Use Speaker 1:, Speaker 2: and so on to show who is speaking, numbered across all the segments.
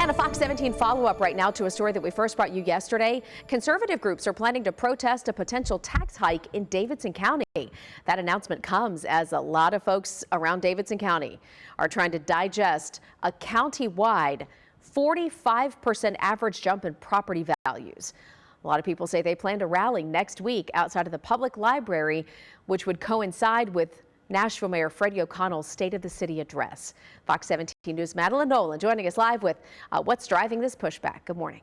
Speaker 1: And a Fox 17 follow-up right now to a story that we first brought you yesterday. Conservative groups are planning to protest a potential tax hike in Davidson County. That announcement comes as a lot of folks around Davidson County are trying to digest a county-wide 45% average jump in property values. A lot of people say they plan to rally next week outside of the public library, which would coincide with Nashville Mayor Freddie O'Connell's State of the City address. Fox 17 News' Madeline Nolan joining us live with what's driving this pushback. Good morning.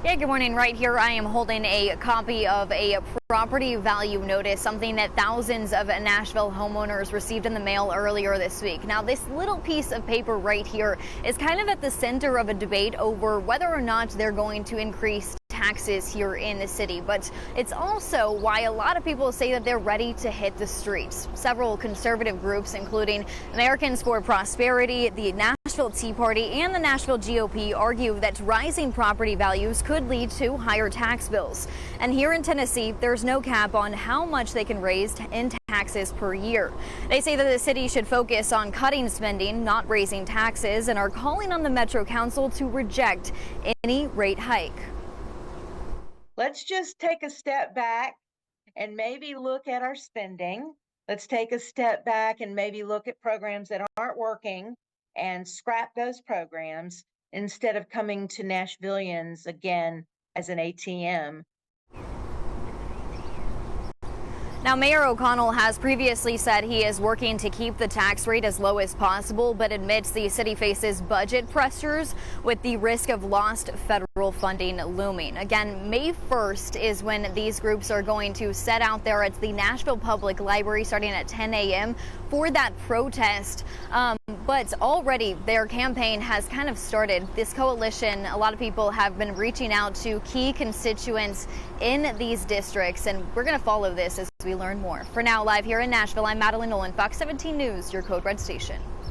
Speaker 2: Yeah, good morning. Right here, I am holding a copy of a property value notice, something that thousands of Nashville homeowners received in the mail earlier this week. Now, this little piece of paper right here is kind of at the center of a debate over whether or not they're going to increase taxes here in the city, but it's also why a lot of people say that they're ready to hit the streets. Several conservative groups, including Americans for Prosperity, the Nashville Tea Party, and the Nashville GOP, argue that rising property values could lead to higher tax bills. And here in Tennessee, there's no cap on how much they can raise in taxes per year. They say that the city should focus on cutting spending, not raising taxes, and are calling on the Metro Council to reject any rate hike.
Speaker 3: Let's just take a step back and maybe look at our spending. Let's take a step back and maybe look at programs that aren't working and scrap those programs instead of coming to Nashvillians again as an ATM.
Speaker 2: Now, Mayor O'Connell has previously said he is working to keep the tax rate as low as possible, but admits the city faces budget pressures with the risk of lost federal funding looming. Again, May 1st is when these groups are going to set out there at the Nashville Public Library starting at 10 a.m. for that protest. But already their campaign has kind of started. This coalition, a lot of people have been reaching out to key constituents in these districts, and we're going to follow this as we learn more. For now, live here in Nashville, I'm Madeline Nolan, Fox 17 News, your Code Red station.